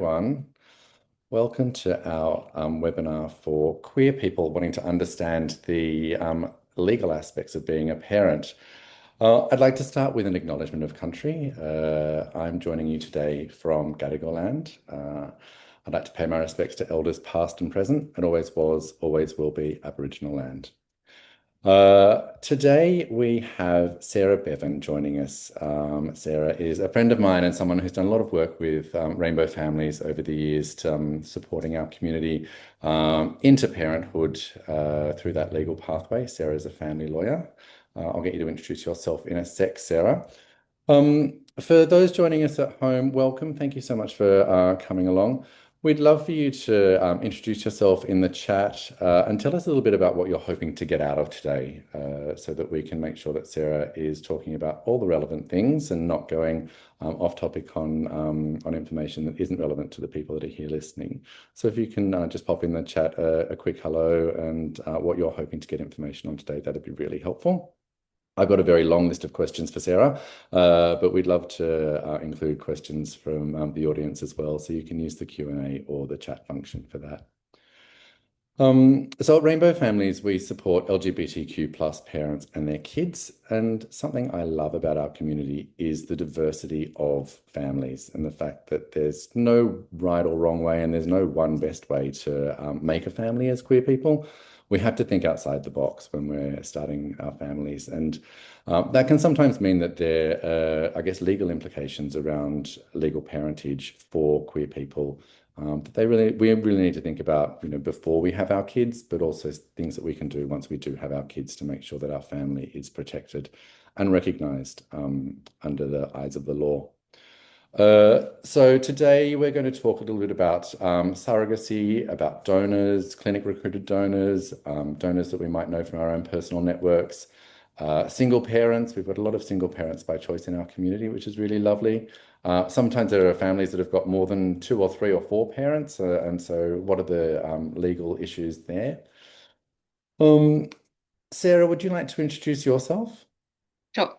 everyone. Welcome to our webinar for queer people wanting to understand the legal aspects of being a parent. I'd like to start with an acknowledgement of country. I'm joining you today from Gadigal land. I'd like to pay my respects to elders past and present, and always was, always will be Aboriginal land. Today we have Sarah Bevan joining us. Sarah is a friend of mine and someone who's done a lot of work with Rainbow Families over the years to, supporting our community into parenthood through that legal pathway. Sarah is a family lawyer. I'll get you to introduce yourself in a sec, Sarah. For those joining us at home, welcome. Thank you so much for coming along. We'd love for you to introduce yourself in the chat and tell us a little bit about what you're hoping to get out of today so that we can make sure that Sarah is talking about all the relevant things and not going off topic on information that isn't relevant to the people that are here listening. So if you can just pop in the chat a quick hello and what you're hoping to get information on today, that'd be really helpful. I've got a very long list of questions for Sarah, but we'd love to include questions from the audience as well, so you can use the Q&A or the chat function for that. So at Rainbow Families, we support LGBTQ plus parents and their kids, and something I love about our community is the diversity of families and the fact that there's no right or wrong way and there's no one best way to make a family as queer people. We have to think outside the box when we're starting our families. And that can sometimes mean that there are, I guess, legal implications around legal parentage for queer people that we really need to think about, before we have our kids, but also things that we can do once we do have our kids to make sure that our family is protected and recognised under the eyes of the law. So today we're going to talk a little bit about surrogacy, about donors, clinic recruited donors, donors that we might know from our own personal networks, single parents. We've got a lot of single parents by choice in our community, which is really lovely. Sometimes there are families that have got more than 2 or 3 or 4 parents, and so what are the legal issues there? Sarah, would you like to introduce yourself? Sure.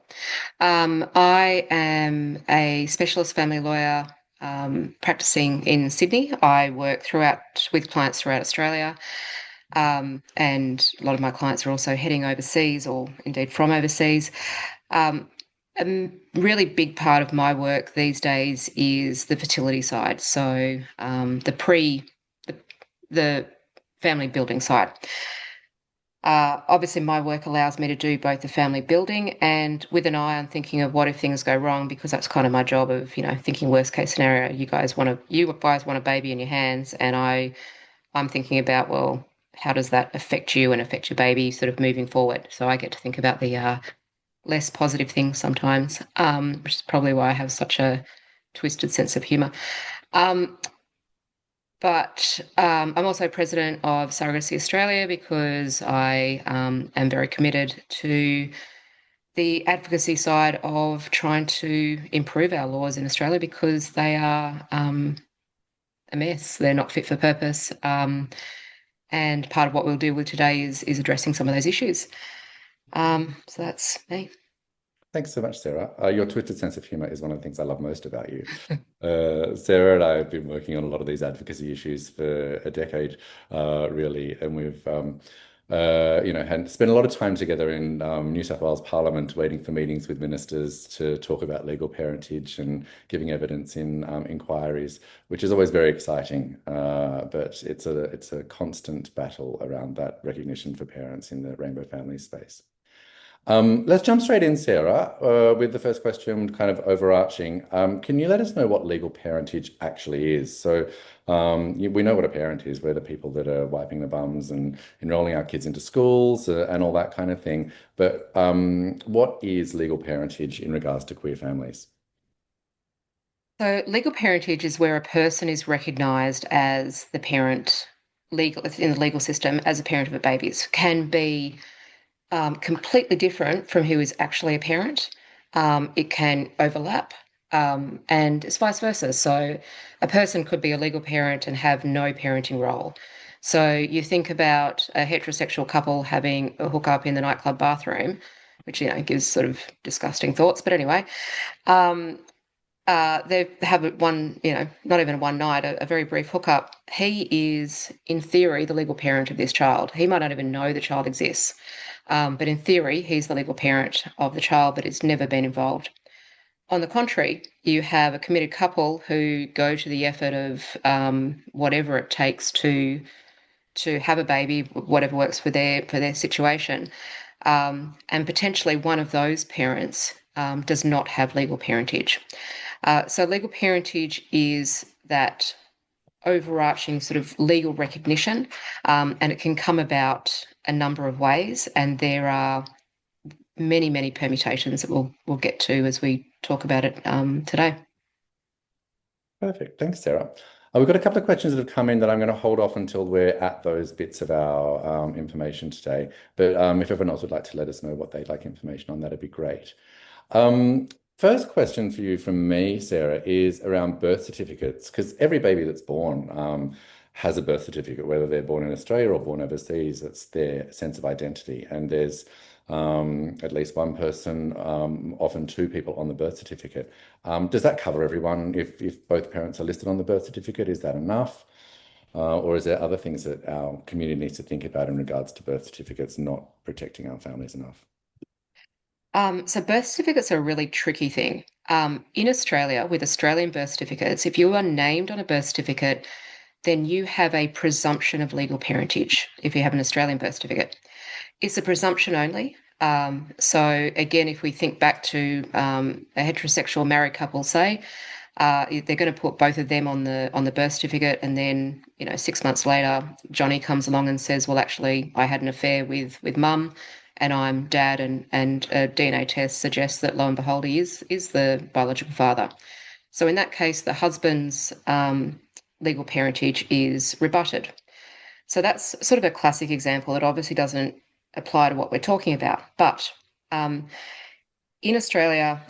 I am a specialist family lawyer practicing in Sydney. I work with clients throughout Australia, and a lot of my clients are also heading overseas or indeed from overseas. A really big part of my work these days is the fertility side, so the family building side. Obviously, my work allows me to do both the family building and with an eye on thinking of what if things go wrong, because that's kind of my job of, thinking worst case scenario. You guys want a baby in your hands, and I'm thinking about, well, how does that affect you and affect your baby sort of moving forward? So I get to think about the less positive things sometimes, which is probably why I have such a twisted sense of humour. But I'm also president of Surrogacy Australia because I am very committed to the advocacy side of trying to improve our laws in Australia, because they are a mess. They're not fit for purpose. And part of what we'll deal with today is addressing some of those issues. So that's me. Thanks so much, Sarah. Your twisted sense of humor is one of the things I love most about you. Sarah and I have been working on a lot of these advocacy issues for a decade, really, and we've, had spent a lot of time together in New South Wales Parliament, waiting for meetings with ministers to talk about legal parentage and giving evidence in inquiries, which is always very exciting. But it's a constant battle around that recognition for parents in the rainbow family space. Let's jump straight in, Sarah, with the first question, kind of overarching. Can you let us know what legal parentage actually is? So we know what a parent is. We're the people that are wiping the bums and enrolling our kids into schools and all that kind of thing. But what is legal parentage in regards to queer families? So legal parentage is where a person is recognised as the parent in the legal system as a parent of a baby. It can be completely different from who is actually a parent. It can overlap, and it's vice versa. So a person could be a legal parent and have no parenting role. So you think about a heterosexual couple having a hookup in the nightclub bathroom, which gives sort of disgusting thoughts. But anyway, They have one, not even one night, a very brief hookup. He is, in theory, the legal parent of this child. He might not even know the child exists, but in theory, he's the legal parent of the child, but it's never been involved. On the contrary, you have a committed couple who go to the effort of whatever it takes to have a baby, whatever works for their situation, and potentially one of those parents does not have legal parentage. So legal parentage is that overarching sort of legal recognition, and it can come about a number of ways, and there are many, many permutations that we'll get to as we talk about it today. Perfect. Thanks, Sarah. We've got a couple of questions that have come in that I'm going to hold off until we're at those bits of our information today. But if everyone else would like to let us know what they'd like information on, that'd be great. First question for you from me, Sarah, is around birth certificates, because every baby that's born has a birth certificate, whether they're born in Australia or born overseas. It's their sense of identity. And there's at least one person, often two people on the birth certificate. Does that cover everyone? If both parents are listed on the birth certificate, is that enough? Or is there other things that our community needs to think about in regards to birth certificates not protecting our families enough? So birth certificates are a really tricky thing. In Australia, with Australian birth certificates, if you are named on a birth certificate, then you have a presumption of legal parentage if you have an Australian birth certificate. It's a presumption only. So again, if we think back to a heterosexual married couple, say, they're going to put both of them on the birth certificate, and then 6 months later, Johnny comes along and says, "Well, actually, I had an affair with Mum, and I'm Dad," and a DNA test suggests that lo and behold, he is the biological father. So in that case, the husband's legal parentage is rebutted. So that's sort of a classic example. It obviously doesn't apply to what we're talking about, but in Australia,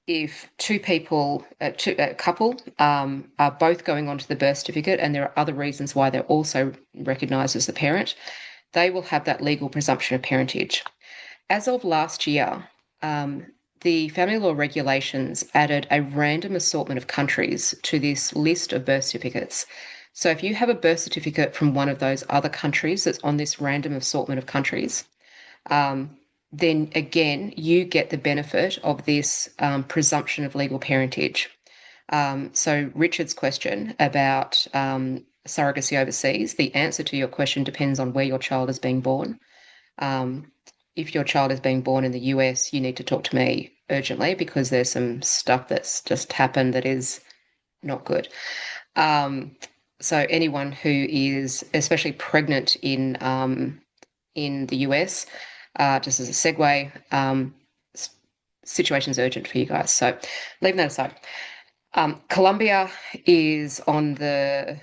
if two people, a couple, are both going onto the birth certificate, and there are other reasons why they're also recognised as the parent, they will have that legal presumption of parentage. As of last year, the family law regulations added a random assortment of countries to this list of birth certificates. So if you have a birth certificate from one of those other countries that's on this random assortment of countries, then again, you get the benefit of this presumption of legal parentage. So Richard's question about surrogacy overseas, the answer to your question depends on where your child is being born. If your child is being born in the US, you need to talk to me urgently because there's some stuff that's just happened that is not good. So anyone who is especially pregnant in the US, just as a segue, situation's urgent for you guys. So leaving that aside, Colombia is on the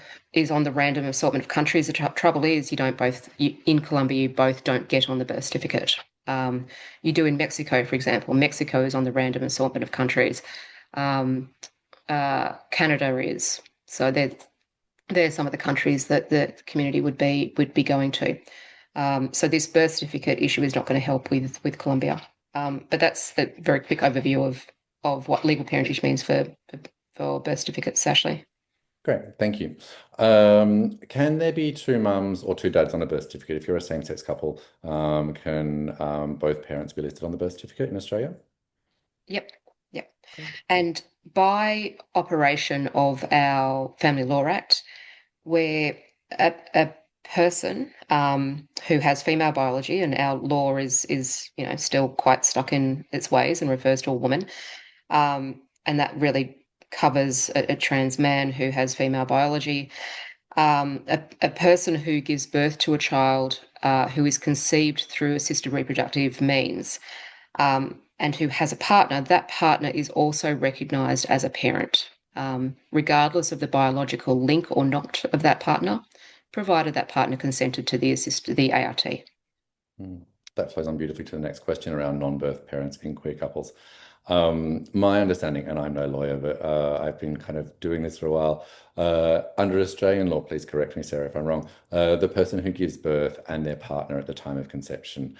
random assortment of countries. The trouble is, in Colombia, you both don't get on the birth certificate. You do in Mexico, for example. Mexico is on the random assortment of countries. Canada is. So they're some of the countries that the community would be going to. So this birth certificate issue is not going to help with Colombia. But that's the very quick overview of what legal parentage means for birth certificates, Ashley. Great, thank you. Can there be two mums or two dads on a birth certificate? If you're a same-sex couple, can both parents be listed on the birth certificate in Australia? Yep, yep. Great. And by operation of our Family Law Act, where a person who has female biology, and our law is still quite stuck in its ways and refers to a woman, and that really covers a trans man who has female biology, a person who gives birth to a child who is conceived through assisted reproductive means, and who has a partner. That partner is also recognised as a parent, regardless of the biological link or not of that partner, provided that partner consented to the ART. That flows on beautifully to the next question around non-birth parents in queer couples. My understanding, and I'm no lawyer, but I've been kind of doing this for a while, under Australian law, please correct me, Sarah, if I'm wrong, the person who gives birth and their partner at the time of conception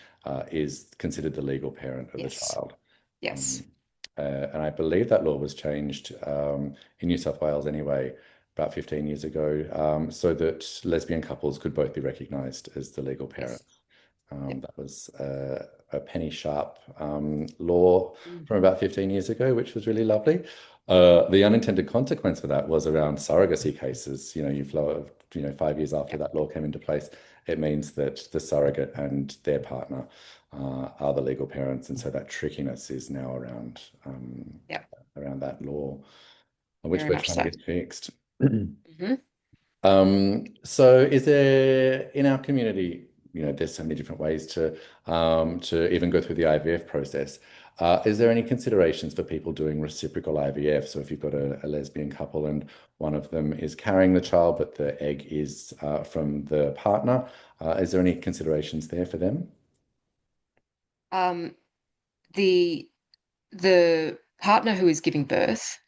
is considered the legal parent of the Yes. child. Yes. And I believe that law was changed in New South Wales anyway, about 15 years ago, so that lesbian couples could both be recognised as the legal Yes. parents. Yep. That was a penny sharp law Mm. from about 15 years ago, which was really lovely. The unintended consequence for that was around surrogacy cases. You know, 5 years after Yep. that law came into place, it means that the surrogate and their partner are the legal parents, and so that trickiness is now Yep. around that law, which Very we're much trying to so. get fixed. Hmm. So is there in our community, there's so many different ways to even go through the IVF process. Is there any considerations for people doing reciprocal IVF? So if you've got a lesbian couple and one of them is carrying the child, but the egg is from the partner, is there any considerations there for them? Um, the the partner who is giving birth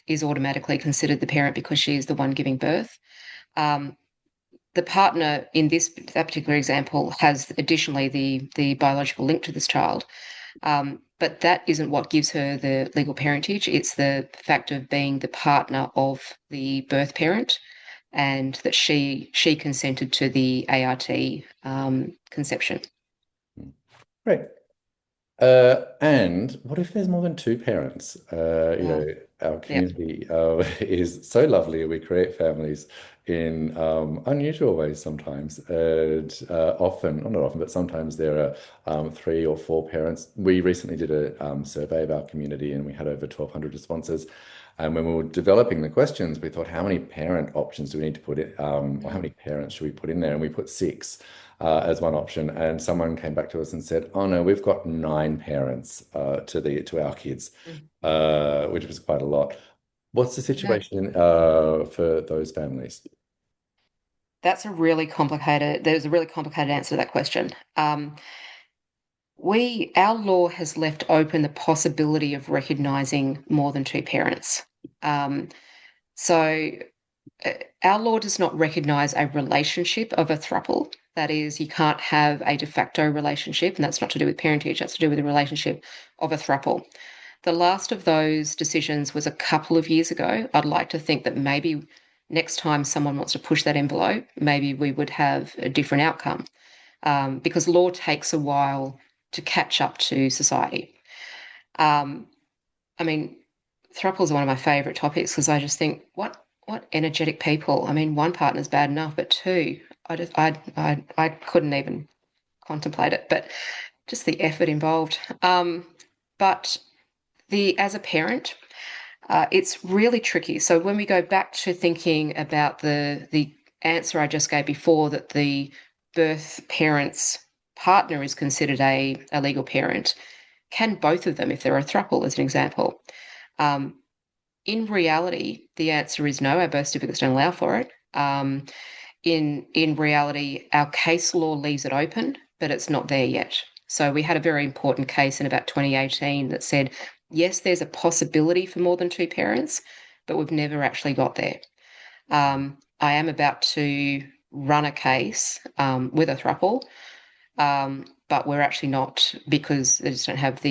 is automatically considered the parent because she is the one giving birth. Um, the partner in that particular example has additionally the biological link to this child, but that isn't what gives her the legal parentage. It's the fact of being the partner of the birth parent, and that she consented to the ART conception. Great. And what if there's more than two parents? Uh, Our yeah. community is so lovely. We create families in unusual ways sometimes, and often, or not often, but sometimes there are three or four parents. We recently did a survey of our community, and we had over 1,200 responses. And when we were developing the questions, we thought, how many parent options do we need to put in, or how Mm. many parents should we put in there? And we put six as one option. And someone came back to us and said, "Oh no, we've got nine parents to our kids," Mm. which was quite a lot. What's the Yeah. situation for those families? There's a really complicated answer to that question. Our law has left open the possibility of recognizing more than two parents. Um, so our law does not recognize a relationship of a throuple. That is, you can't have a de facto relationship, and that's not to do with parentage, that's to do with the relationship of a throuple. The last of those decisions was a couple of years ago. I'd like to think that maybe next time someone wants to push that envelope, maybe we would have a different outcome, because law takes a while to catch up to society. Um, I mean, thruples are one of my favourite topics because I just think, what energetic people. I mean, one partner's bad enough, but two, I couldn't even contemplate it. But just the effort involved. But the as a parent, it's really tricky. So when we go back to thinking about the answer I just gave before, that the birth parent's partner is considered a legal parent, can both of them, if they're a throuple, as an example? Um, in reality, the answer is no. Our birth certificates don't allow for it. In reality, our case law leaves it open, but it's not there yet. So we had a very important case in about 2018 that said, yes, there's a possibility for more than two parents, but we've never actually got there. I am about to run a case with a throuple, but we're actually not, because they just don't have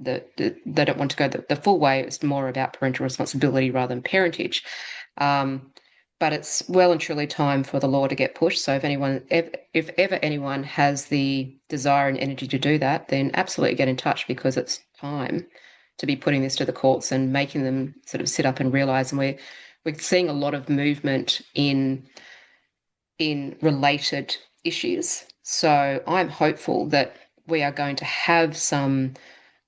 they don't want to go the full way. It's more about parental responsibility rather than parentage. Um, but it's well and truly time for the law to get pushed. So if ever anyone has the desire and energy to do that, then absolutely get in touch, because it's time to be putting this to the courts and making them sort of sit up and realize. And we're seeing a lot of movement in related issues. So I'm hopeful that we are going to have some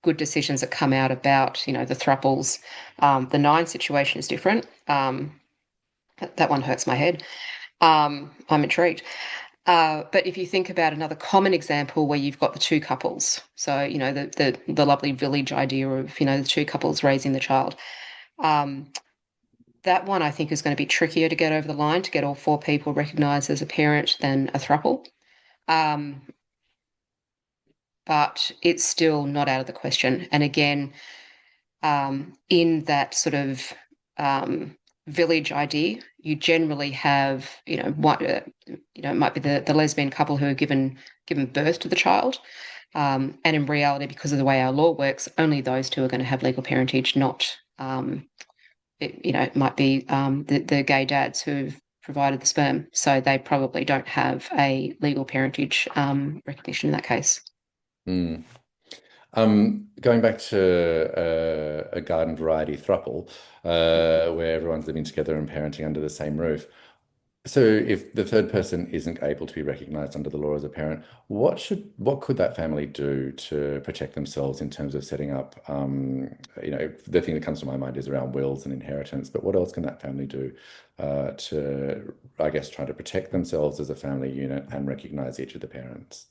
good decisions that come out about, the thruples. The nine situation is different. That one hurts my head. I'm intrigued. But if you think about another common example where you've got the two couples, so the lovely village idea of the two couples raising the child, um, that one I think is going to be trickier to get over the line, to get all four people recognised as a parent, than a throuple. Um, but it's still not out of the question. And again, in that sort of village idea, you generally have, it might be the lesbian couple who have given birth to the child, And in reality, because of the way our law works, only those two are going to have legal parentage, not, it might be the gay dads who've provided the sperm. So they probably don't have a legal parentage recognition in that case. Mm. Going back to a garden variety throuple, where everyone's living together and parenting under the same roof. So if the third person isn't able to be recognized under the law as a parent, what could that family do to protect themselves in terms of setting up, the thing that comes to my mind is around wills and inheritance, but what else can that family do to, I guess, try to protect themselves as a family unit and recognize each of the parents?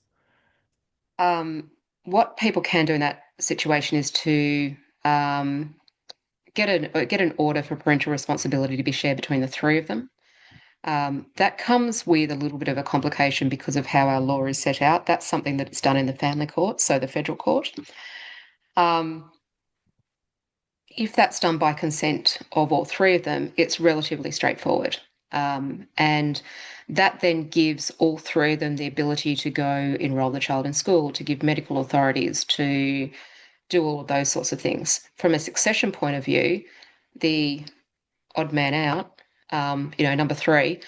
Um, what people can do in that situation is to um, get an order for parental responsibility to be shared between the three of them. That comes with a little bit of a complication because of how our law is set out. That's something that is done in the family court, so the federal court. Um, if that's done by consent of all three of them, it's relatively straightforward. And that then gives all three of them the ability to go enroll the child in school, to give medical authorities, to do all of those sorts of things. From a succession point of view, the odd man out, number three,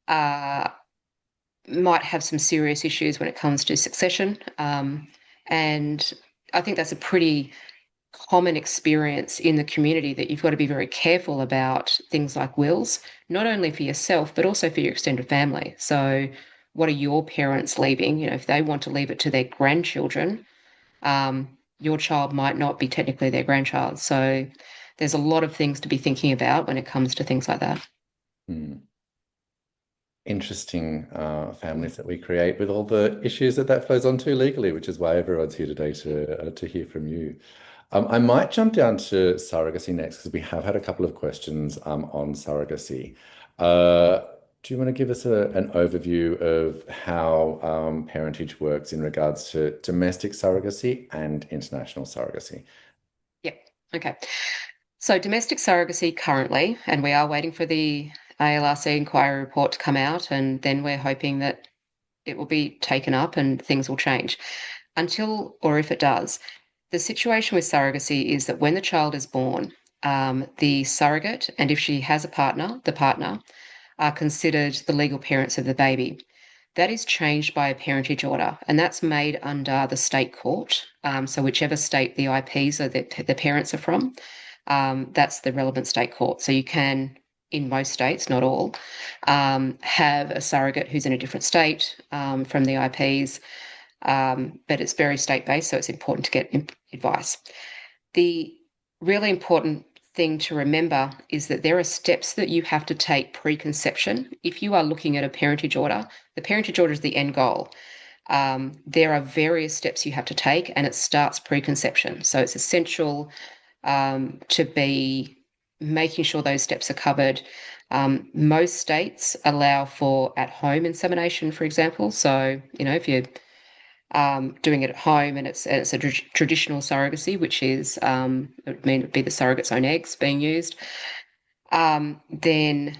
uh, might have some serious issues when it comes to succession. And I think that's a pretty common experience in the community that you've got to be very careful about things like wills, not only for yourself, but also for your extended family. So, what are your parents leaving? If they want to leave it to their grandchildren, your child might not be technically their grandchild. So, there's a lot of things to be thinking about when it comes to things like that. Hmm. Interesting families that we create with all the issues that flows onto legally, which is why everyone's here today to hear from you. I might jump down to surrogacy next because we have had a couple of questions on surrogacy. Uh, do you want to give us an overview of how parentage works in regards to domestic surrogacy and international surrogacy? Yep. Okay. So, domestic surrogacy currently, and we are waiting for the ALRC inquiry report to come out, and then we're hoping that it will be taken up and things will change. Until, or if it does, the situation with surrogacy is that when the child is born, the surrogate, and if she has a partner, the partner, are considered the legal parents of the baby. That is changed by a parentage order, and that's made under the state court. So, whichever state the IPs or the parents are from, that's the relevant state court. So, you can, in most states, not all, have a surrogate who's in a different state from the IPs, but it's very state based, so it's important to get advice. The really important thing to remember is that there are steps that you have to take pre-conception. If you are looking at a parentage order, the parentage order is the end goal. There are various steps you have to take, and it starts pre-conception. So it's essential to be making sure those steps are covered. Most states allow for at-home insemination, for example. So, if you're doing it at home, and it's a traditional surrogacy, which is it'd be the surrogate's own eggs being used. Then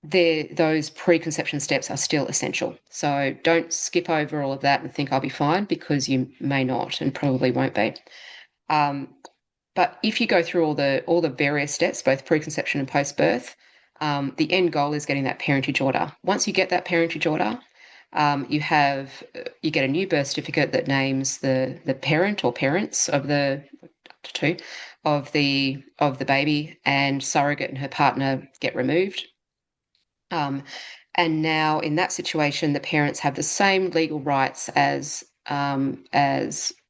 those preconception steps are still essential. So don't skip over all of that and think I'll be fine, because you may not and probably won't be. Um, but if you go through all the various steps, both preconception and post birth, the end goal is getting that parentage order. Once you get that parentage order, you get a new birth certificate that names the parent or parents of the two of the baby, and surrogate and her partner get removed. And now in that situation, the parents have the same legal rights as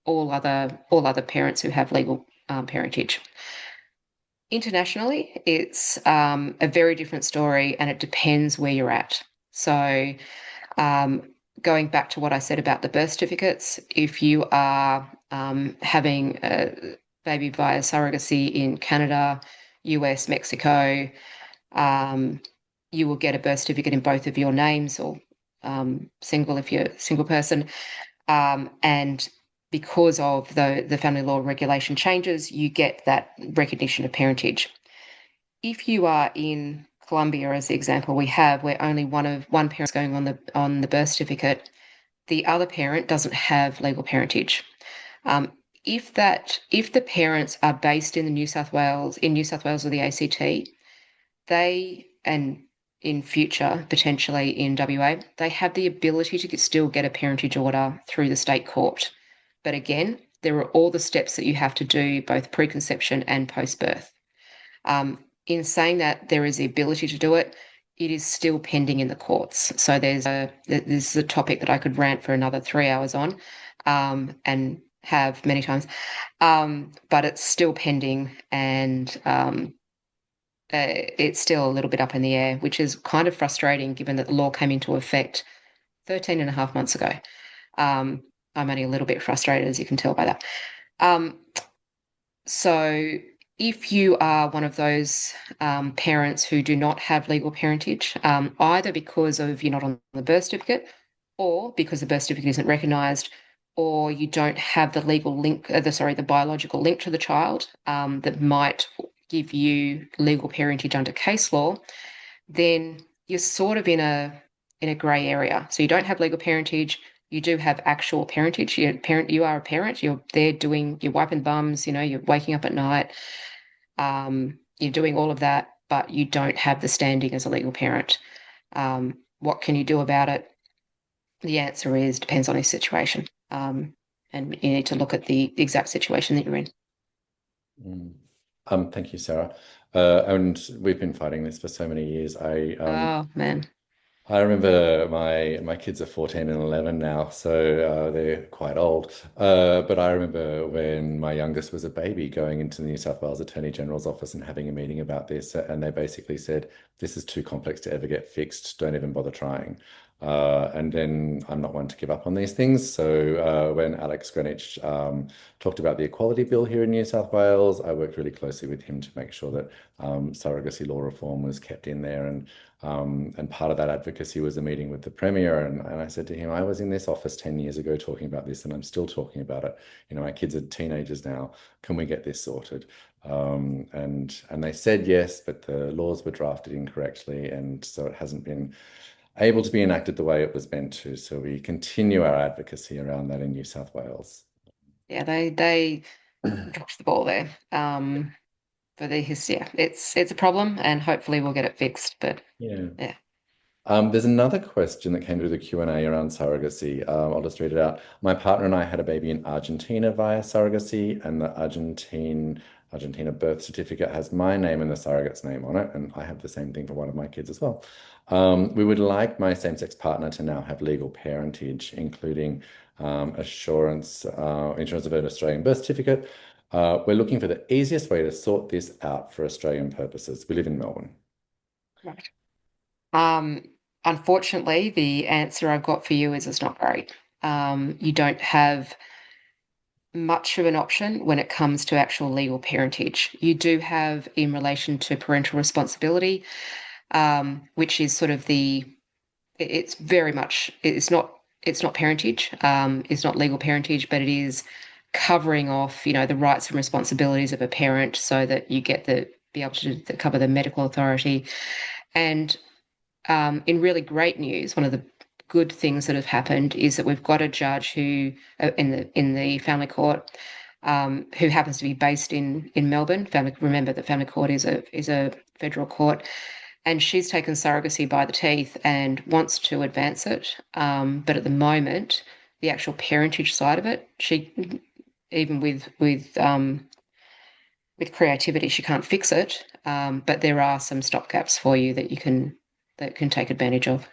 all other parents who have legal parentage. Internationally, it's a very different story, and it depends where you're at. So, um, going back to what I said about the birth certificates, if you are having a baby via surrogacy in Canada, US, Mexico, um, you will get a birth certificate in both of your names, or single if you're a single person. And because of the family law regulation changes, you get that recognition of parentage. If you are in Colombia, as the example we have, where only one parent's going on the birth certificate, the other parent doesn't have legal parentage. Um, if the parents are based in New South Wales or the ACT, they and in future potentially in WA, they have the ability to still get a parentage order through the state court. But again, there are all the steps that you have to do both preconception and post birth. In saying that there is the ability to do it, it is still pending in the courts. So this is a topic that I could rant for another 3 hours on, and have many times. But it's still pending, and it's still a little bit up in the air, which is kind of frustrating given that the law came into effect 13 and a half months ago. I'm only a little bit frustrated, as you can tell by that. Um, so if you are one of those parents who do not have legal parentage, either because of you're not on the birth certificate, or because the birth certificate isn't recognised, or you don't have the legal link, the biological link to the child, that might give you legal parentage under case law, then you're sort of in a grey area. So you don't have legal parentage. You do have actual parentage. You are a parent. You're there you're wiping bums. You're waking up at night. You're doing all of that, but you don't have the standing as a legal parent. What can you do about it? The answer is depends on your situation. And you need to look at the exact situation that you're in. Mm. Thank you, Sarah. And we've been fighting this for so many years. Oh man. I remember my kids are 14 and 11 now, so they're quite old. But I remember when my youngest was a baby going into the New South Wales Attorney General's office and having a meeting about this, and they basically said, "This is too complex to ever get fixed. Don't even bother trying." And then I'm not one to give up on these things. So when Alex Greenwich talked about the equality bill here in New South Wales, I worked really closely with him to make sure that surrogacy law reform was kept in there. And part of that advocacy was a meeting with the Premier. And I said to him, I was in this office 10 years ago talking about this, and I'm still talking about it. My kids are teenagers now. Can we get this sorted? And they said yes, but the laws were drafted incorrectly. And so it hasn't been able to be enacted the way it was meant to. So we continue our advocacy around that in New South Wales. Yeah, they dropped the ball there. But yeah, it's a problem, and hopefully we'll get it fixed. But Yeah. yeah. There's another question that came through the Q&A around surrogacy. I'll just read it out. My partner and I had a baby in Argentina via surrogacy, and the Argentina birth certificate has my name and the surrogate's name on it, and I have the same thing for one of my kids as well. We would like my same-sex partner to now have legal parentage, including insurance of an Australian birth certificate. We're looking for the easiest way to sort this out for Australian purposes. We live in Melbourne. Right. Um, Unfortunately, the answer I've got for you is it's not great. You don't have much of an option when it comes to actual legal parentage. You do have in relation to parental responsibility, which is sort of it's very much it's not parentage, it's not legal parentage, but it is covering off the rights and responsibilities of a parent so that you get be able to cover the medical authority. And in really great news, one of the good things that have happened is that we've got a judge who in the family court, who happens to be based in Melbourne. Remember that family court is a federal court, and she's taken surrogacy by the teeth and wants to advance it. But at the moment, the actual parentage side of it, she even with creativity, she can't fix it. But there are some stopgaps for you that can take advantage of.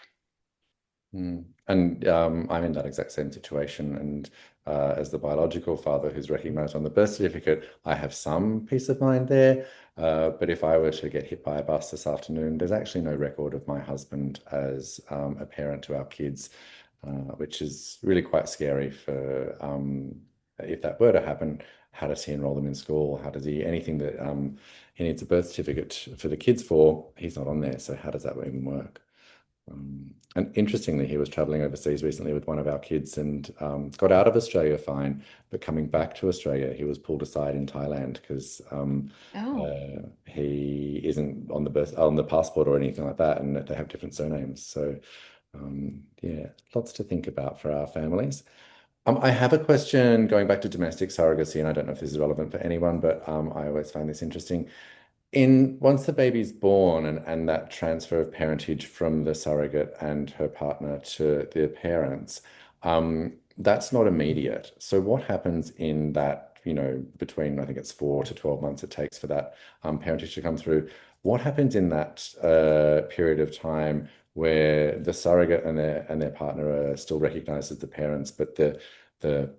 And I'm in that exact same situation. And as the biological father who's recognized on the birth certificate, I have some peace of mind there. But if I were to get hit by a bus this afternoon, there's actually no record of my husband as a parent to our kids, which is really quite scary for if that were to happen. How does he enroll them in school? How does anything that he needs a birth certificate for the kids for, he's not on there. So how does that even work? And interestingly, he was traveling overseas recently with one of our kids and got out of Australia fine, but coming back to Australia, he was pulled aside in Thailand because Oh, he isn't on the passport or anything like that, and they have different surnames. So Yeah, lots to think about for our families. I have a question going back to domestic surrogacy, and I don't know if this is relevant for anyone, but I always find this interesting. In once the baby's born and that transfer of parentage from the surrogate and her partner to their parents, that's not immediate. So what happens in that, between I think it's 4 to 12 months it takes for that parentage to come through? What happens in that period of time where the surrogate and their partner are still recognized as the parents, but the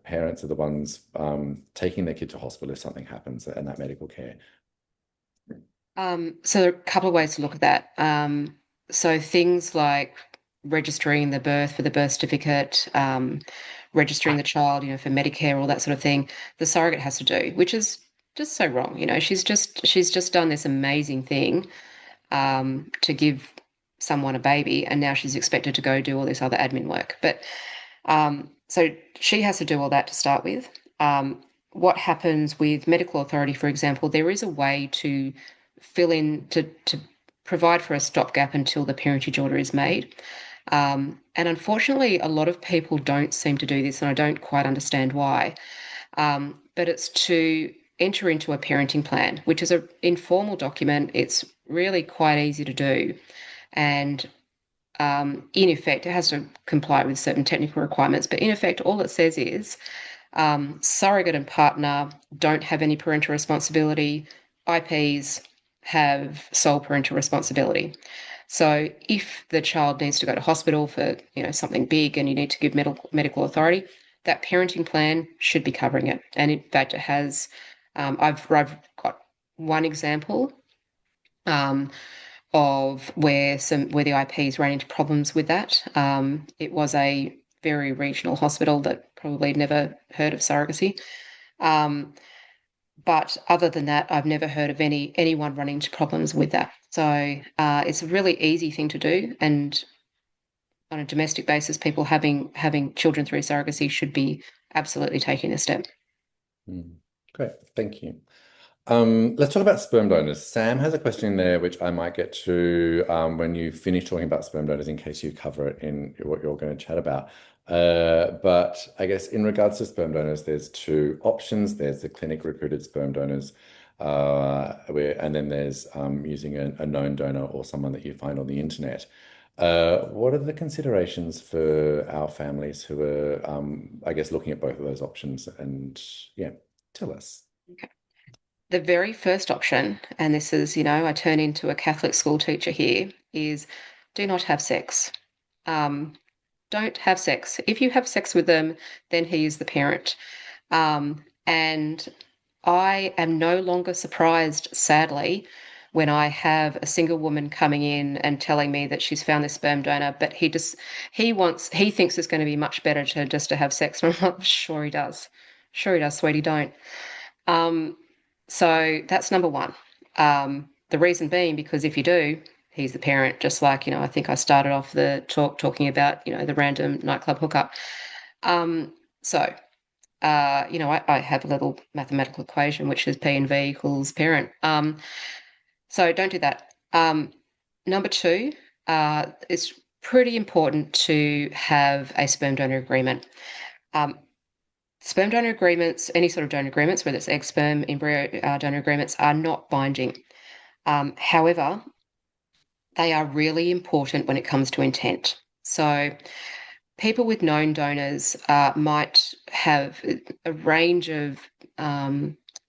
parents are the ones taking their kid to hospital if something happens and that medical care? So there are a couple of ways to look at that. So things like registering the birth for the birth certificate, registering the child, for Medicare, all that sort of thing, the surrogate has to do, which is just so wrong. She's just done this amazing thing to give someone a baby, and now she's expected to go do all this other admin work. But so she has to do all that to start with. What happens with medical authority, for example, there is a way to fill in to provide for a stopgap until the parentage order is made. And unfortunately, a lot of people don't seem to do this, and I don't quite understand why. But it's to enter into a parenting plan, which is an informal document. It's really quite easy to do. And in effect, it has to comply with certain technical requirements, but in effect, all it says is surrogate and partner don't have any parental responsibility. IPs have sole parental responsibility. So if the child needs to go to hospital for something big and you need to give medical authority, that parenting plan should be covering it. And in fact, it has. I've got one example of where the IPs ran into problems with that. It was a very regional hospital that probably never heard of surrogacy. But other than that, I've never heard of anyone running into problems with that. So it's a really easy thing to do, and on a domestic basis, people having children through surrogacy should be absolutely taking this step. Great, thank you. Let's talk about sperm donors. Sam has a question there, which I might get to when you finish talking about sperm donors, in case you cover it in what you're going to chat about. But I guess in regards to sperm donors, there's two options. There's the clinic recruited sperm donors, and then there's using a known donor or someone that you find on the internet. What are the considerations for our families who are, I guess, looking at both of those options? And yeah, tell us. Okay. The very first option, and this is, I turn into a Catholic school teacher here, is do not have sex. Don't have sex. If you have sex with them, then he is the parent. And I am no longer surprised, sadly, when I have a single woman coming in and telling me that she's found this sperm donor, but he thinks it's going to be much better to have sex. And I'm like, sure he does. Sure he does, sweetie, don't. So that's number one. The reason being, because if you do, he's the parent, just like, I think I started off the talking about, the random nightclub hookup. So, I have a little mathematical equation, which is P and V equals parent. So don't do that. Number two, it's pretty important to have a sperm donor agreement. Sperm donor agreements, any sort of donor agreements, whether it's egg, sperm, embryo donor agreements, are not binding. However, they are really important when it comes to intent. So people with known donors might have a range of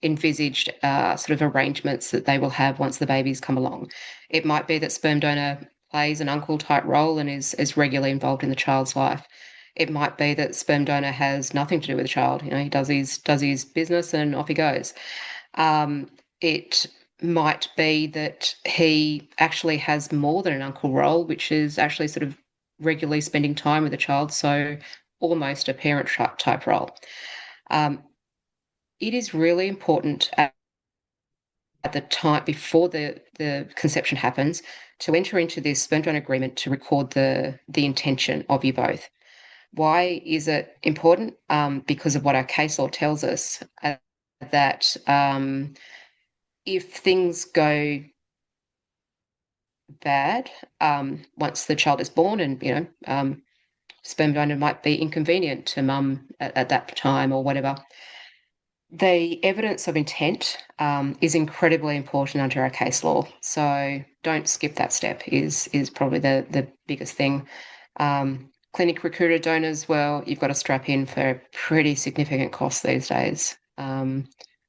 envisaged sort of arrangements that they will have once the babies come along. It might be that sperm donor plays an uncle type role and is regularly involved in the child's life. It might be that sperm donor has nothing to do with the child. He does his business and off he goes. It might be that he actually has more than an uncle role, which is actually sort of regularly spending time with the child, so almost a parent type role. It is really important at the time before the conception happens to enter into this sperm donor agreement to record the intention of you both. Why is it important? Because of what our case law tells us, that if things go bad once the child is born, and sperm donor might be inconvenient to mum at that time or whatever. The evidence of intent is incredibly important under our case law. So don't skip that step is probably the biggest thing. Clinic recruited donors, well, you've got to strap in for pretty significant costs these days.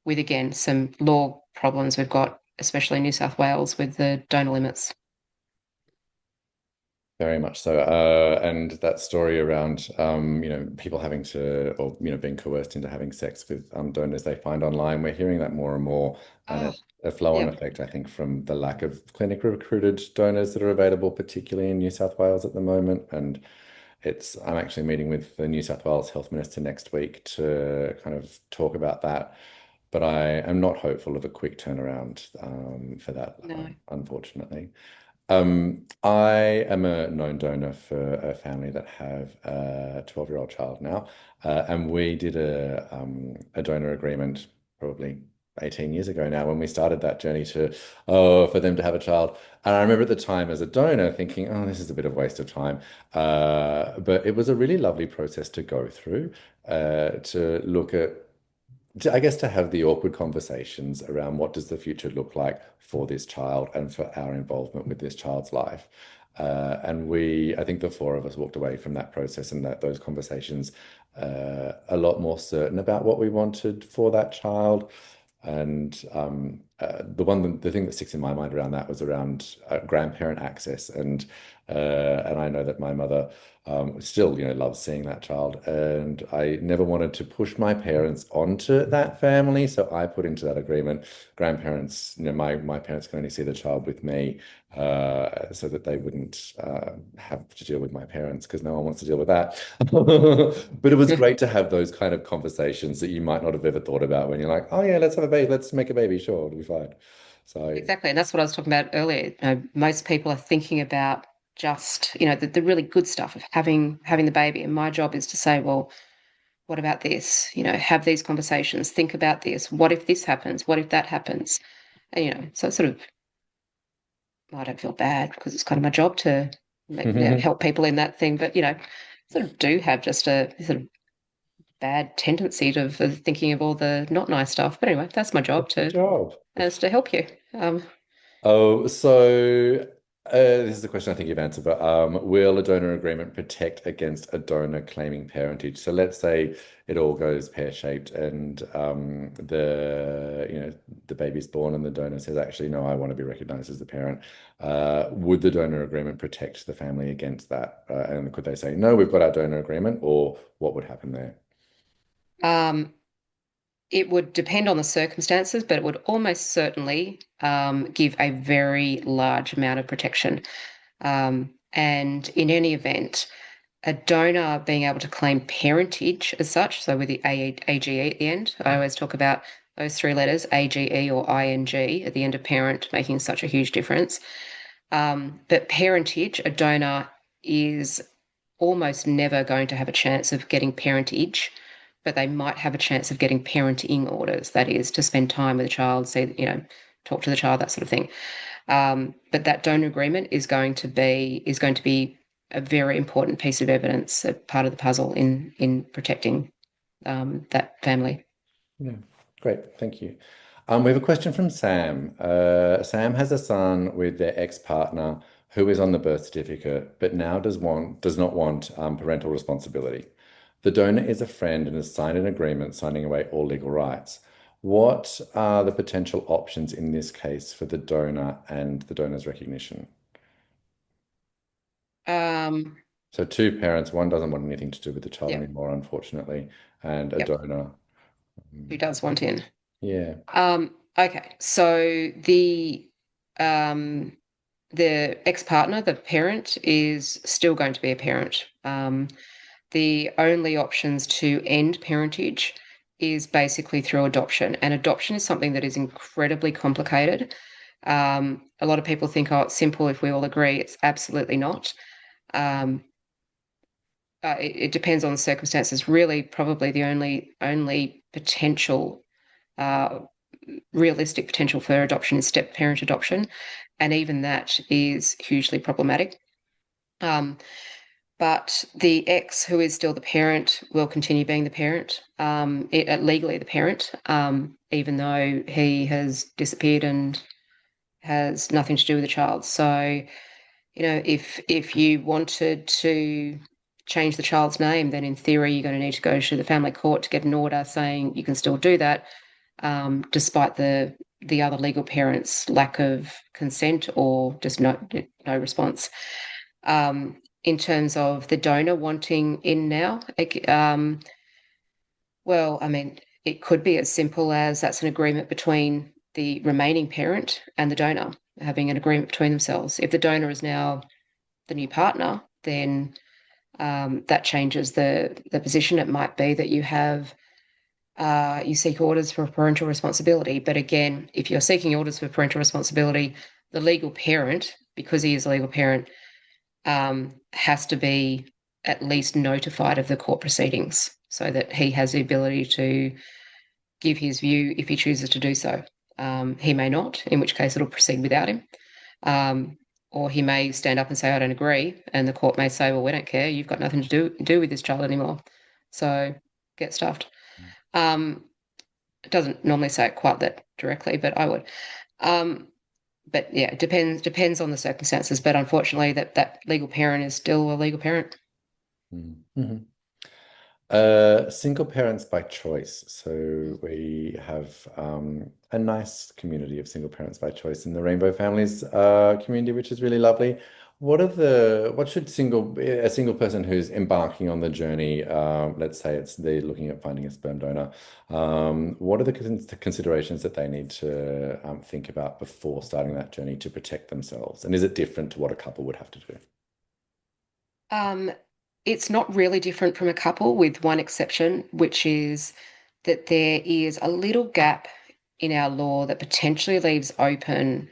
With again some law problems we've got, especially in New South Wales with the donor limits. Very much so. And that story around, people having to, or, being coerced into having sex with donors they find online, we're hearing that more and more. And Oh, a flow-on yep. effect, I think, from the lack of clinic recruited donors that are available, particularly in New South Wales at the moment. And I'm actually meeting with the New South Wales Health Minister next week to kind of talk about that. But I am not hopeful of a quick turnaround for that, No. unfortunately. I am a known donor for a family that have a 12-year-old child now, and we did a donor agreement probably 18 years ago now when we started that journey for them to have a child. And I remember at the time as a donor thinking, oh, this is a bit of waste of time. But it was a really lovely process to go through, to look at I guess to have the awkward conversations around what does the future look like for this child and for our involvement with this child's life. I think the four of us walked away from that process and those conversations a lot more certain about what we wanted for that child. And the thing that sticks in my mind around that was around grandparent access, and I know that my mother still, loves seeing that child, and I never wanted to push my parents onto that family, so I put into that agreement, grandparents, my parents can only see the child with me, so that they wouldn't have to deal with my parents because no one wants to deal with that. But it was great to have those kind of conversations that you might not have ever thought about when you're like, oh yeah, let's have a baby, let's make a baby, sure, it'll be fine. So Exactly. And that's what I was talking about earlier. Most people are thinking about just, the really good stuff of having the baby. And my job is to say, well, what about this? Have these conversations, think about this. What if this happens? What if that happens? And, so it's sort of, well, I don't feel bad because it's kind of my job to help people in that thing. But, sort of do have just a sort of bad tendency of thinking of all the not nice stuff. But anyway, that's my job good job. is to help you. Oh, so this is a question I think you've answered, but will a donor agreement protect against a donor claiming parentage? So let's say it all goes pear-shaped and the baby's born and the donor says, actually, no, I want to be recognized as the parent. Would the donor agreement protect the family against that? And could they say, no, we've got our donor agreement, or what would happen there? Um, It would depend on the circumstances, but it would almost certainly give a very large amount of protection. And in any event, a donor being able to claim parentage as such, so with the AGE at the end, I always talk about those three letters, AGE or ING at the end of parent, making such a huge difference. But parentage, a donor is almost never going to have a chance of getting parentage, but they might have a chance of getting parenting orders. That is to spend time with the child, see, talk to the child, that sort of thing. But that donor agreement is going to be a very important piece of evidence, a part of the puzzle in protecting that family. Yeah, great. Thank you. We have a question from Sam. Sam has a son with their ex-partner who is on the birth certificate, but now does not want parental responsibility. The donor is a friend and has signed an agreement signing away all legal rights. What are the potential options in this case for the donor and the donor's recognition? Um, So two parents, one doesn't want anything to do with the child yep, anymore, unfortunately, and a yep. donor. Who does want in? Yeah. Okay, so um, the ex-partner, the parent, is still going to be a parent. The only options to end parentage is basically through adoption, and adoption is something that is incredibly complicated. A lot of people think, oh, it's simple if we all agree. It's absolutely not. Um, it depends on the circumstances. Really, probably the only potential uh, realistic potential for adoption is step parent adoption. and even that is hugely problematic. But the ex, who is still the parent, will continue being the parent, legally the parent, even though he has disappeared and has nothing to do with the child. So, if you wanted to change the child's name, then in theory you're going to need to go to the family court to get an order saying you can still do that, despite the other legal parent's lack of consent or just no response. In terms of the donor wanting in now, well, I mean, it could be as simple as that's an agreement between the remaining parent and the donor, having an agreement between themselves. If the donor is now the new partner, then that changes the position. It might be that you seek orders for parental responsibility. But again, if you're seeking orders for parental responsibility, the legal parent, because he is a legal parent, has to be at least notified of the court proceedings so that he has the ability to give his view if he chooses to do so. He may not, in which case it'll proceed without him. Or he may stand up and say, I don't agree. And the court may say, well, we don't care. You've got nothing to do with this child anymore. So get stuffed. It doesn't normally say it quite that directly, but I would. But yeah, it depends on the circumstances. But unfortunately, that legal parent is still a legal parent. Mm-hmm. Single parents by choice. So we have a nice community of single parents by choice in the Rainbow Families community, which is really lovely. What should a single person who's embarking on the journey, let's say they're looking at finding a sperm donor, what are the considerations that they need to think about before starting that journey to protect themselves? And is it different to what a couple would have to do? It's not really different from a couple, with one exception, which is that there is a little gap in our law that potentially leaves open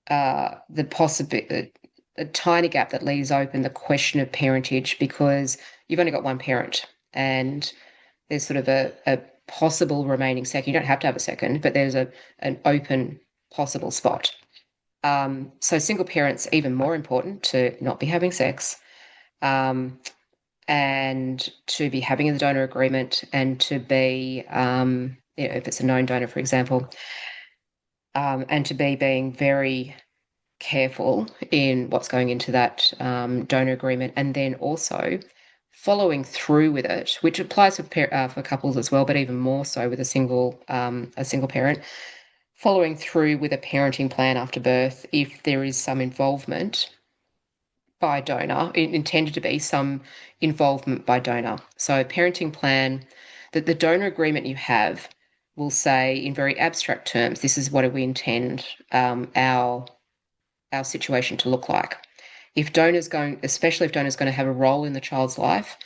the possibility, a tiny gap that leaves open the question of parentage, because you've only got one parent and there's sort of a possible remaining second. You don't have to have a second, but there's an open possible spot. So single parents, even more important to not be having sex, and to be having the donor agreement, and to be, if it's a known donor, for example, and to be being very careful in what's going into that donor agreement, and then also following through with it, which applies for couples as well, but even more so with a single parent, following through with a parenting plan after birth if there is some involvement by donor, intended to be some involvement by donor. So parenting plan, that the donor agreement you have will say in very abstract terms, this is what we intend our situation to look like. Especially if donor's going to have a role in the child's life,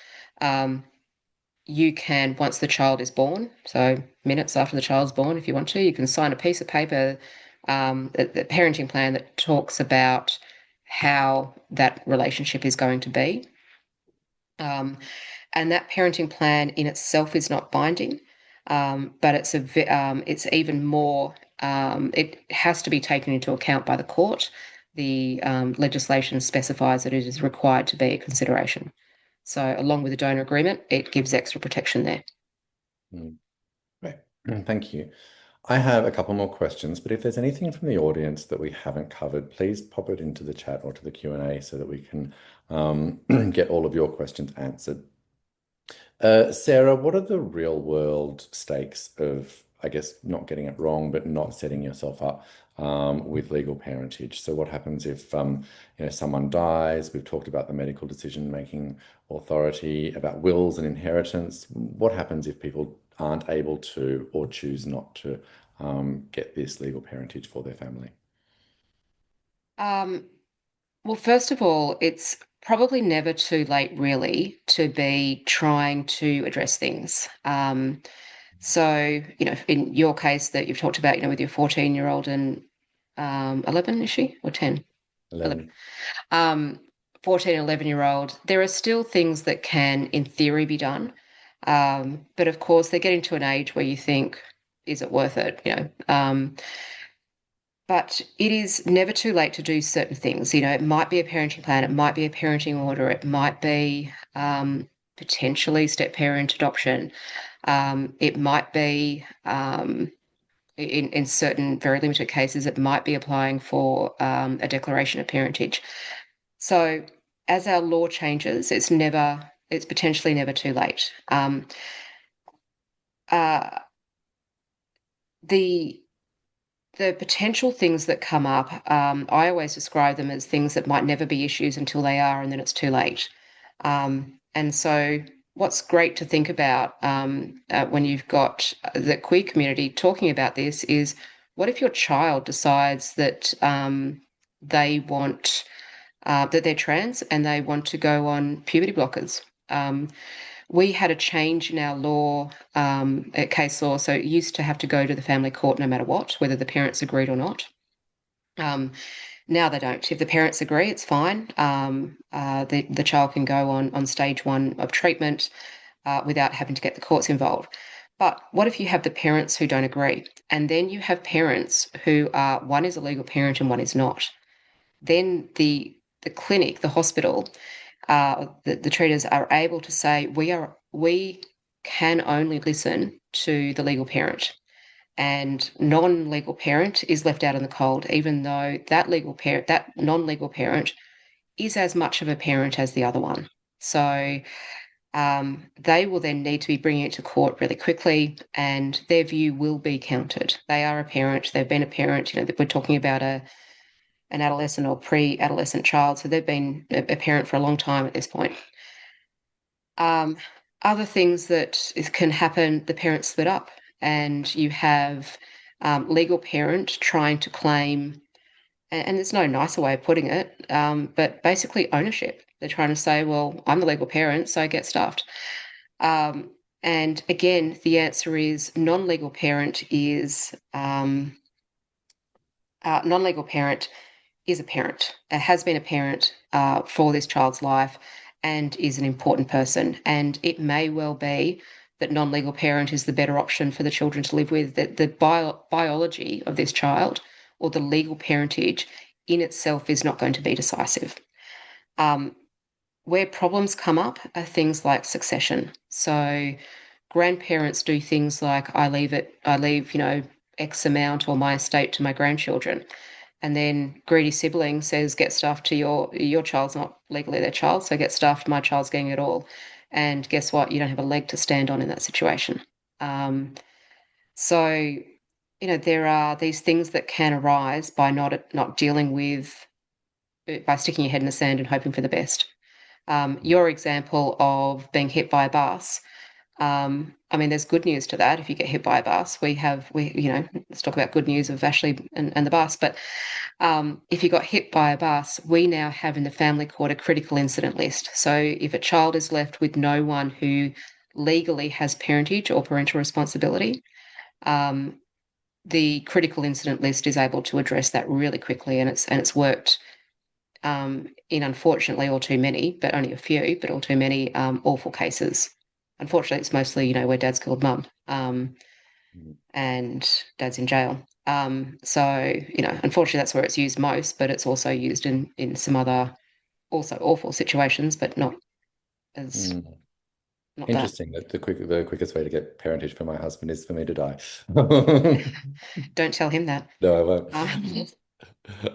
you can, once the child is born, so minutes after the child's born, if you want to, you can sign a piece of paper, the parenting plan that talks about how that relationship is going to be. And that parenting plan in itself is not binding, but it's even more, it has to be taken into account by the court. The legislation specifies that it is required to be a consideration. So along with the donor agreement, it gives extra protection there. Great. Thank you. I have a couple more questions, but if there's anything from the audience that we haven't covered, please pop it into the chat or to the Q&A so that we can get all of your questions answered. Sarah, what are the real world stakes of, I guess, not getting it wrong, but not setting yourself up with legal parentage? So what happens if someone dies? We've talked about the medical decision-making authority, about wills and inheritance. What happens if people aren't able to or choose not to get this legal parentage for their family? Well, first of all, it's probably never too late, really, to be trying to address things. So, in your case that you've talked about, with your 14-year-old and 11, is she, or 10? 11. 14 and 11-year-old, there are still things that can, in theory, be done. But of course, they're getting to an age where you think, is it worth it? But it is never too late to do certain things. You know, it might be a parenting plan, it might be a parenting order, it might be potentially step parent adoption. It might be, in certain very limited cases, it might be applying for a declaration of parentage. So as our law changes, it's potentially never too late. Uh, the the potential things that come up, I always describe them as things that might never be issues until they are, and then it's too late. And so, what's great to think about when you've got the queer community talking about this is, what if your child decides that they want that they're trans and they want to go on puberty blockers? We had a change in our law, case law. So it used to have to go to the family court no matter what, whether the parents agreed or not. Now they don't. If the parents agree, it's fine. The child can go on stage one of treatment without having to get the courts involved. But what if you have the parents who don't agree? And then you have parents who are, one is a legal parent and one is not. Then the clinic, the hospital, the treaters are able to say, we can only listen to the legal parent, and non-legal parent is left out in the cold, even though that non-legal parent is as much of a parent as the other one. So they will then need to be bringing it to court really quickly, and their view will be counted. They are a parent. They've been a parent. You know, we're talking about an adolescent or pre-adolescent child, so they've been a parent for a long time at this point. Um, Other things that can happen, the parents split up, and you have legal parent trying to claim, and there's no nicer way of putting it, but basically ownership. They're trying to say, well, I'm the legal parent, so I get stuffed. And again, the answer is non-legal parent is non-legal parent is a parent, has been a parent for this child's life, and is an important person. And it may well be that non-legal parent is the better option for the children to live with, that the biology of this child or the legal parentage in itself is not going to be decisive. Um, where problems come up are things like succession. So grandparents do things like, I leave, you know, X amount or my estate to my grandchildren, and then greedy sibling says, get stuff to your child's not legally their child, so get stuffed, my child's getting it all. And guess what? You don't have a leg to stand on in that situation. So, you know, there are these things that can arise by not dealing with, by sticking your head in the sand and hoping for the best. Your example of being hit by a bus, I mean, there's good news to that. If you get hit by a bus, you know, let's talk about good news of Ashley and the bus. But if you got hit by a bus, we now have in the family court a critical incident list. So if a child is left with no one who legally has parentage or parental responsibility, the critical incident list is able to address that really quickly, and it's worked in, unfortunately, all too many, but only a few, but all too many awful cases. Unfortunately, it's mostly, you know, where dad's killed mum, and dad's in jail. So, you know, unfortunately, that's where it's used most, but it's also used in some other also awful situations, but not as Mm. not that. Interesting that the quickest way to get parentage for my husband is for me to die. Don't tell him that. No, I won't.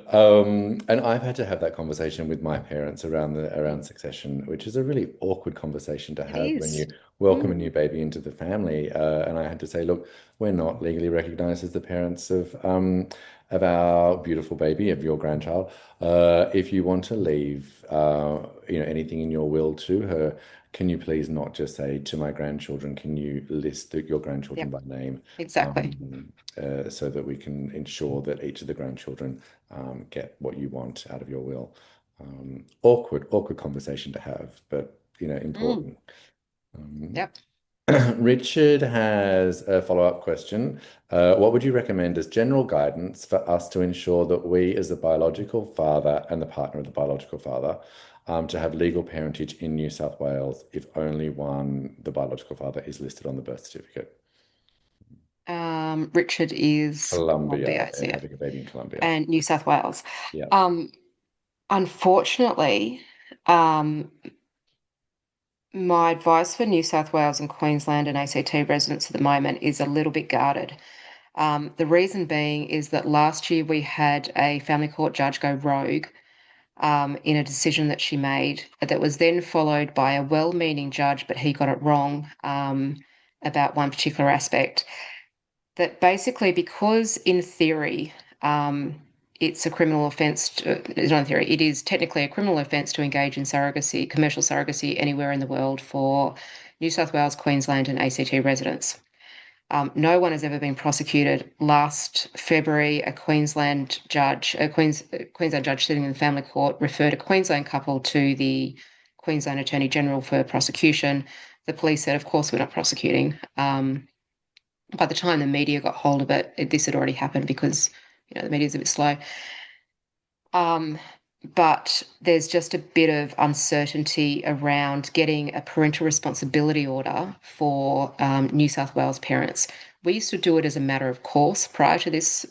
Um, And I've had to have that conversation with my parents around succession, which is a really awkward conversation to it have when you is. welcome a Mm, new baby into the family. And I had to say, look, we're not legally recognized as the parents of our beautiful baby, of your grandchild. If you want to leave, anything in your will to her, can you please not just say to my grandchildren, can you list your grandchildren yep, by name? exactly. So that we can ensure that each of the grandchildren get what you want out of your will. Awkward conversation to have, but Mm, important. Um, yep. Richard has a follow-up question. What would you recommend as general guidance for us to ensure that we, as the biological father and the partner of the biological father, to have legal parentage in New South Wales if only one, the biological father, is listed on the birth certificate? Richard is Colombia. Colombia, They're having a baby in Colombia. and New South Wales. Yeah. Um, Unfortunately, um, my advice for New South Wales and Queensland and ACT residents at the moment is a little bit guarded. The reason being is that last year we had a family court judge go rogue in a decision that she made that was then followed by a well-meaning judge, but he got it wrong about one particular aspect. That basically, because in theory, it's a criminal offence, it's not in theory, it is technically a criminal offence to engage in surrogacy, commercial surrogacy anywhere in the world for New South Wales, Queensland, and ACT residents. No one has ever been prosecuted. Last February, a Queensland judge sitting in the family court referred a Queensland couple to the Queensland Attorney General for prosecution. The police said, of course, we're not prosecuting. By the time the media got hold of it, this had already happened because, the media's a bit slow. But there's just a bit of uncertainty around getting a parental responsibility order for New South Wales parents. We used to do it as a matter of course prior to this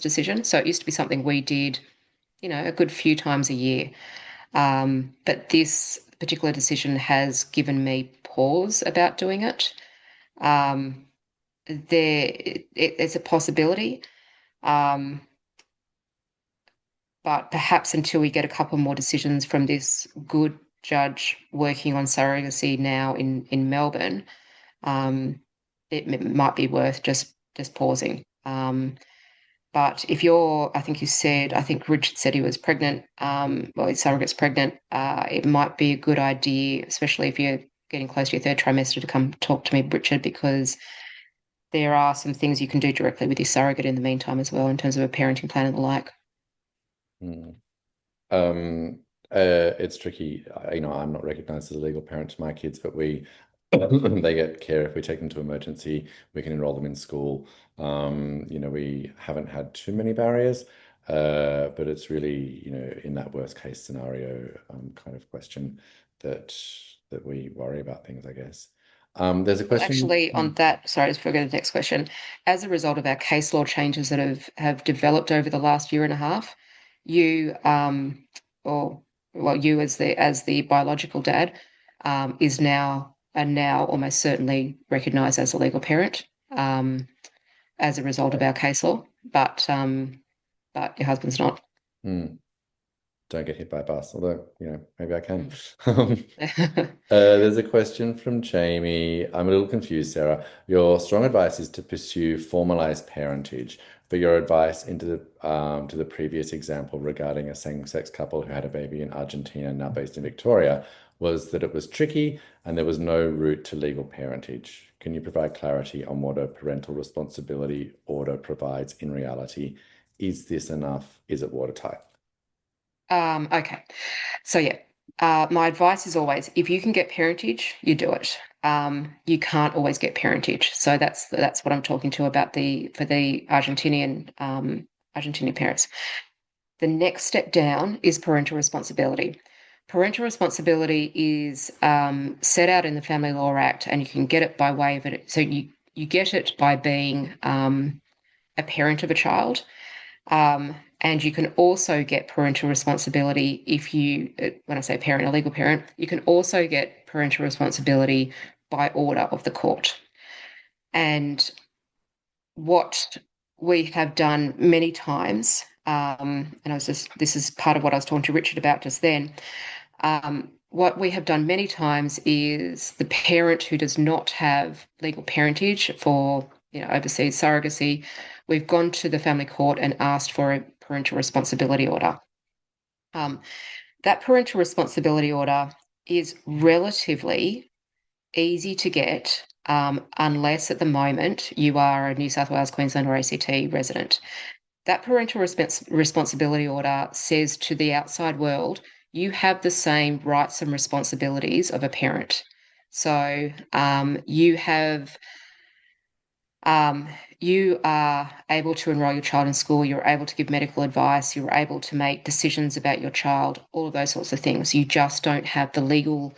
decision. So it used to be something we did, a good few times a year. But this particular decision has given me pause about doing it. It's a possibility. But perhaps until we get a couple more decisions from this good judge working on surrogacy now in Melbourne, it might be worth just pausing. But if I think Richard said he was pregnant, his surrogate's pregnant, it might be a good idea, especially if you're getting close to your third trimester, to come talk to me, Richard, because there are some things you can do directly with your surrogate in the meantime as well, in terms of a parenting plan and the like. Mm. It's tricky. I'm not recognized as a legal parent to my kids, but they get care if we take them to emergency. We can enroll them in school. We haven't had too many barriers, but it's really, in that worst case scenario, kind of question that we worry about things, I guess. There's a Well, question. actually, on that, sorry, let's forget the next question. As a result of our case law changes that have developed over the last year and a half, you or well, you as the biological dad are now almost certainly recognised as a legal parent as a result of our case law, but your husband's not. Hmm. Don't get hit by a bus, although, maybe I can. Mm. There's a question from Jamie. I'm a little confused, Sarah. Your strong advice is to pursue formalized parentage, but your advice to the previous example regarding a same-sex couple who had a baby in Argentina, now based in Victoria, was that it was tricky and there was no route to legal parentage. Can you provide clarity on what a parental responsibility order provides in reality? Is this enough? Is it watertight? Okay. So yeah, my advice is always, if you can get parentage, you do it. You can't always get parentage. So that's what I'm talking to about for the Argentinian parents. The next step down is parental responsibility. Parental responsibility is set out in the Family Law Act, and you can get it by way of it. So you get it by being a parent of a child. And you can also get parental responsibility if when I say parent, a legal parent, you can also get parental responsibility by order of the court. And what we have done many times, this is part of what I was talking to Richard about just then. What we have done many times is the parent who does not have legal parentage for overseas surrogacy, we've gone to the family court and asked for a parental responsibility order. That parental responsibility order is relatively easy to get, unless at the moment you are a New South Wales, Queensland, or ACT resident. That parental responsibility order says to the outside world, you have the same rights and responsibilities of a parent. So you are able to enroll your child in school, you're able to give medical advice, you're able to make decisions about your child, all of those sorts of things. You just don't have the legal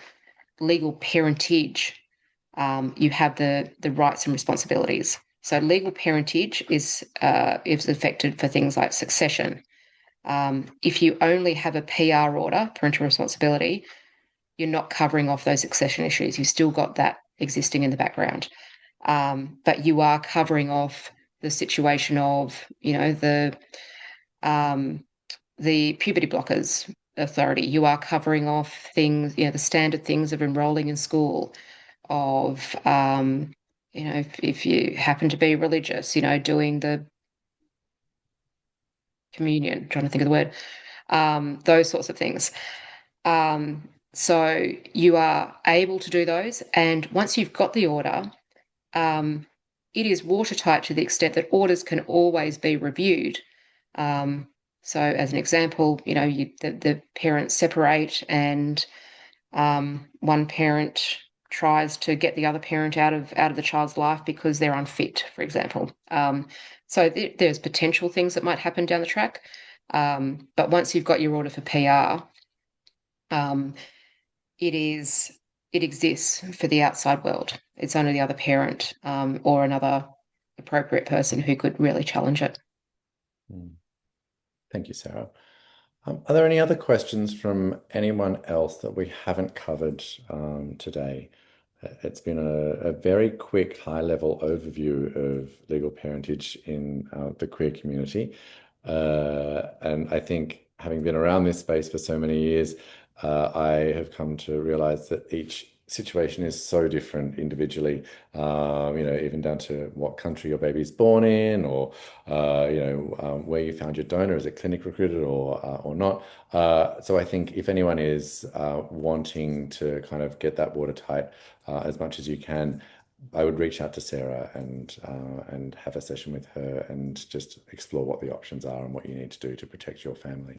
parentage. You have the rights and responsibilities. So legal parentage is affected for things like succession. If you only have a PR order, parental responsibility, you're not covering off those succession issues. You've still got that existing in the background. But you are covering off the situation of, um, the puberty blockers authority. You are covering off things, the standard things of enrolling in school, of, if you happen to be religious, doing the communion, trying to think of the word, those sorts of things. So you are able to do those. And once you've got the order, it is watertight to the extent that orders can always be reviewed. So as an example, the parents separate and one parent tries to get the other parent out of the child's life because they're unfit, for example. So there's potential things that might happen down the track. But once you've got your order for PR, um, it exists for the outside world. It's only the other parent or another appropriate person who could really challenge it. Thank you, Sarah. Are there any other questions from anyone else that we haven't covered today? It's been a very quick, high-level overview of legal parentage in the queer community. And I think having been around this space for so many years, I have come to realize that each situation is so different individually, even down to what country your baby is born in, or where you found your donor, is it clinic recruited or not. So I think if anyone is wanting to kind of get that watertight as much as you can, I would reach out to Sarah and have a session with her and just explore what the options are and what you need to do to protect your family.